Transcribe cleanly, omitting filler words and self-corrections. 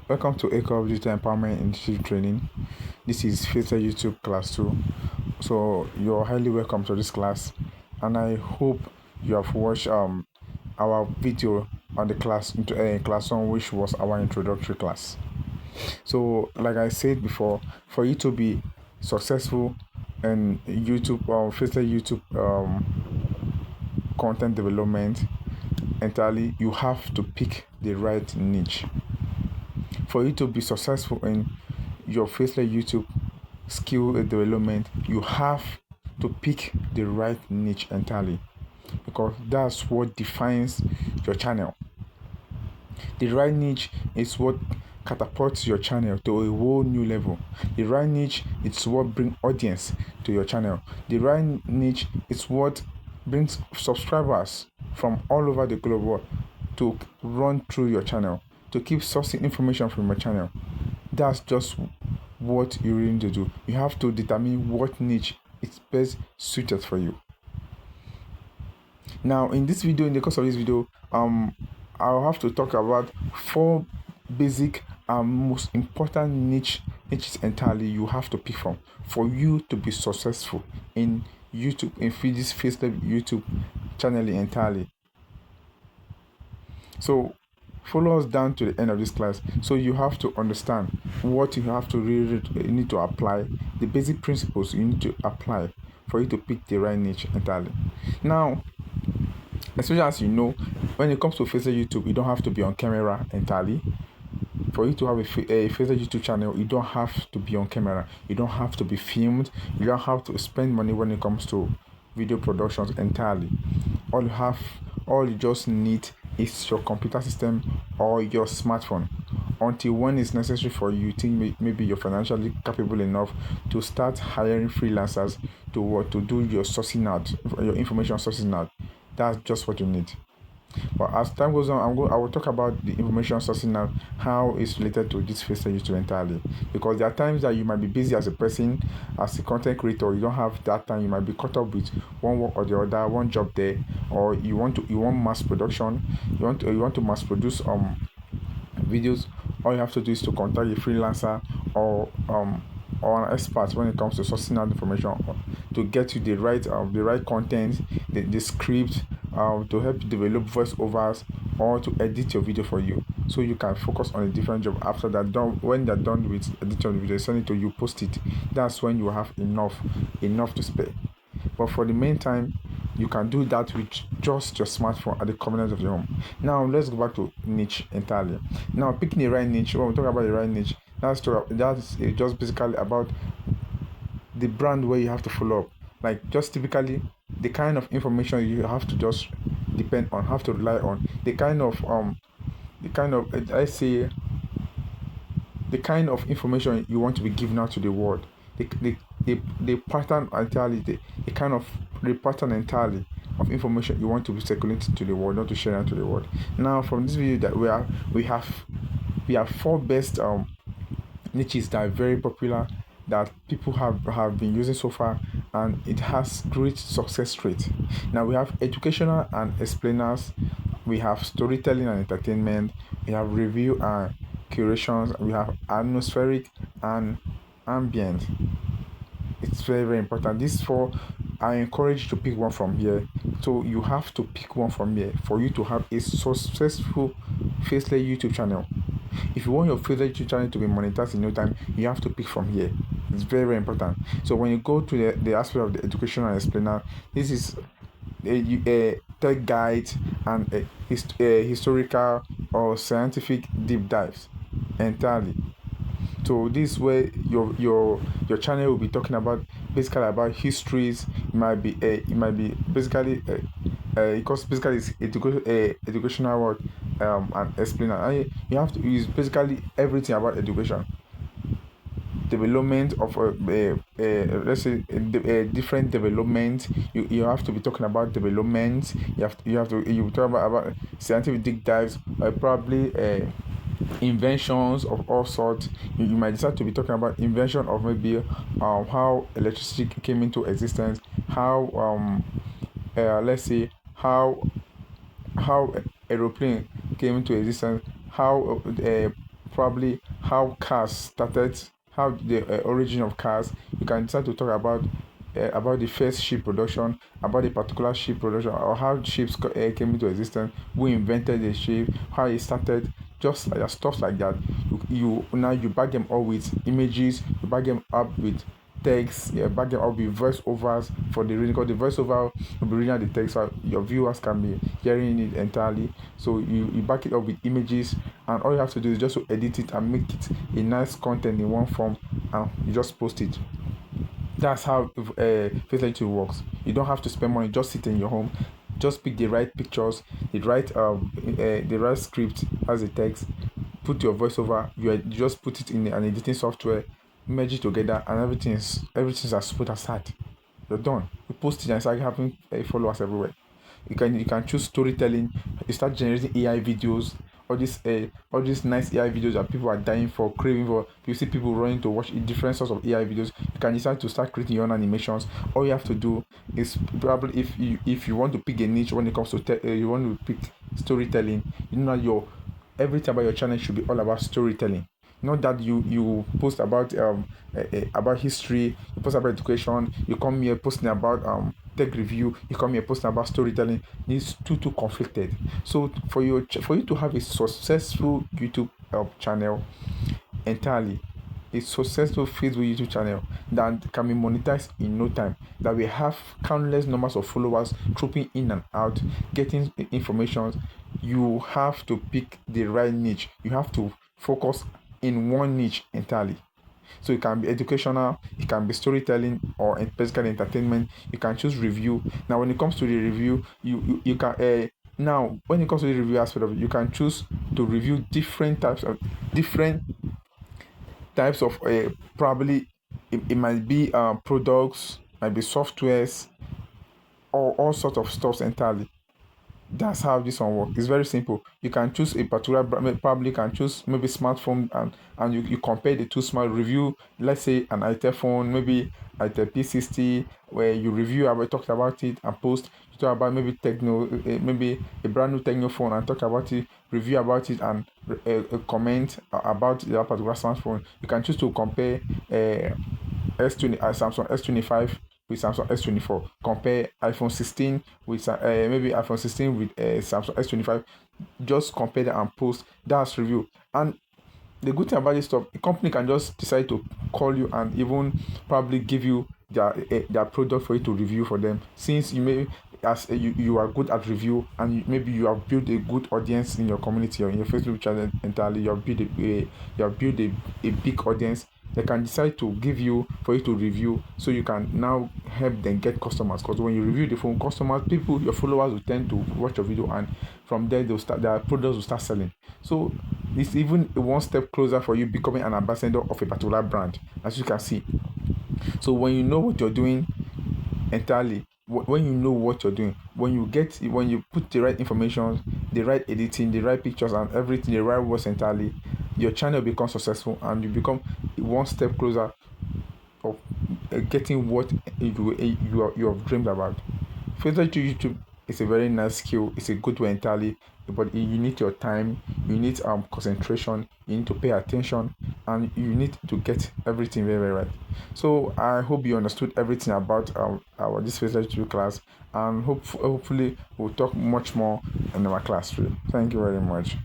Welcome to Echo of Digital Empowerment Institute Training. This is faceless YouTube class 2. So you're highly welcome to this class, and I hope you have watched our video on the class class 1, which was our introductory class. So like I said before, for you to be successful in YouTube faceless YouTube content development entirely, you have to pick the right niche. For you to be successful in your faceless YouTube skill development, you have to pick the right niche entirely, because that's what defines your channel. The right niche is what catapults your channel to a whole new level. The right niche is what brings audience to your channel. The right niche is what brings subscribers from all over the globe to run through your channel, to keep sourcing information from your channel. That's just what you really need to do. You have to determine what niche is best suited for you. Now, in the course of this video, I'll have to talk about 4 basic and most important niches entirely you have to pick from for you to be successful in YouTube, in this faceless YouTube channel entirely. So follow us down to the end of this class, so you have to understand what you have to really need to apply, the basic principles you need to apply for you to pick the right niche entirely. Now, especially as you know, when it comes to faceless YouTube, you don't have to be on camera entirely. For you to have a faceless YouTube channel, you don't have to be on camera, you don't have to be filmed, you don't have to spend money when it comes to video productions entirely. All you just need is your computer system or your smartphone. Until when it's necessary for you think maybe you're financially capable enough to start hiring freelancers to do your sourcing out, your information sourcing out. That's just what you need. But as time goes on, I will talk about the information sourcing now, how it's related to this faceless YouTube entirely. Because there are times that you might be busy as a person, as a content creator, you don't have that time. You might be caught up with one work or the other, one job there, or you want mass production, you want to mass produce videos. All you have to do is to contact a freelancer or an expert when it comes to sourcing out information to get you the right content, the script, to help you develop voiceovers or to edit your video for you, so you can focus on a different job after that. When they're done with editing the video, send it to you, post it. That's when you have enough to spare. But for the meantime, you can do that with just your smartphone at the convenience of your home. Now let's go back to niche entirely. Now, picking the right niche, when we talk about the right niche, that's just basically about the brand where you have to follow up. Like, just typically the kind of information you have to just depend on, have to rely on, the kind of information you want to be giving out to the world, the pattern entirely, the kind of the pattern entirely of information you want to be circulating to the world, not to share out to the world. Now, from this video that we have 4 best niches that are very popular, that people have been using so far, and it has great success rate. Now, we have educational and explainers, we have storytelling and entertainment, we have review and curations, we have atmospheric and ambient. It's very, very important. These 4, I encourage you to pick one from here. So you have to pick one from here for you to have a successful faceless YouTube channel. If you want your faceless YouTube channel to be monetized in no time, you have to pick from here. It's very, very important. So when you go to the aspect of the educational explainer, this is a tech guide and a historical or scientific deep dives entirely. So this is where your channel will be talking about basically about histories. It might be basically because basically it's educational word and explainer. And you have to use basically everything about education, development of let's say different development. You have to be talking about development. You talk about scientific deep dives, probably inventions of all sorts. You might decide to be talking about invention of maybe how electricity came into existence, how let's say how aeroplane came into existence, how probably how cars started, how the origin of cars. You can decide to talk about the first ship production, about the particular ship production, or how ships came into existence, who invented the ship, how it started, just like that, stuff like that. You now you back them up with images, you back them up with text, yeah, back them up with voiceovers for the reading, because the voiceover will be reading out the text, so your viewers can be hearing it entirely. So you back it up with images, and all you have to do is just to edit it and make it a nice content in one form, and you just post it. That's how faceless YouTube works. You don't have to spend money, just sit in your home, just pick the right pictures, the right script as a text, put your voiceover, you just put it in an editing software, merge it together, and everything's as smooth as that. You're done. You post it and start having followers everywhere. You can choose storytelling. You start generating AI videos. All these nice AI videos that people are dying for, craving for. You see people running to watch different sorts of AI videos. You can decide to start creating your own animations. All you have to do is, probably, if you want to pick a niche when it comes to you want to pick storytelling. You know that your everything about your channel should be all about storytelling. Not that you post about history, you post about education, you come here posting about tech review, you come here posting about storytelling. It's too conflicted. So for you to have a successful YouTube channel entirely, a successful Facebook YouTube channel that can be monetized in no time, that will have countless numbers of followers trooping in and out, getting information, you have to pick the right niche. You have to focus in one niche entirely. So it can be educational, it can be storytelling, or basically entertainment. You can choose review. Now, when it comes to the review, you can now when it comes to the review aspect of it, you can choose to review different types of probably it might be products, might be softwares, or all sorts of stuff entirely. That's how this one works. It's very simple. You can choose a particular probably can choose maybe smartphone, and you compare the two smart review, let's say an itel phone, maybe itel p60, where you review about, talk about it and post. You talk about maybe techno, maybe a brand new techno phone, and talk about it, review about it, and comment about that particular smartphone. You can choose to compare Samsung S25 with Samsung S24. Compare iPhone 16 with maybe iPhone 16 with Samsung S25. Just compare them and post. That's review. And the good thing about this stuff, the company can just decide to call you and even probably give you their product for you to review for them, since you may, as you are good at review, and maybe you have built a good audience in your community or in your Facebook channel entirely. You have built a big audience. They can decide to give you for you to review, so you can now help them get customers, because when you review the phone, customers, people, your followers will tend to watch your video, and from there they'll start, their products will start selling. So it's even one step closer for you becoming an ambassador of a particular brand, as you can see. So when you know what you're doing entirely, when you know what you're doing, when you put the right information, the right editing, the right pictures, and everything, the right words entirely, your channel becomes successful, and you become one step closer of getting what you have dreamed about. Filter to YouTube is a very nice skill. It's a good way entirely, but you need your time, you need concentration, you need to pay attention, and you need to get everything very, very right. So I hope you understood everything about our this Filter YouTube class, and hopefully we'll talk much more in our class. Thank you very much.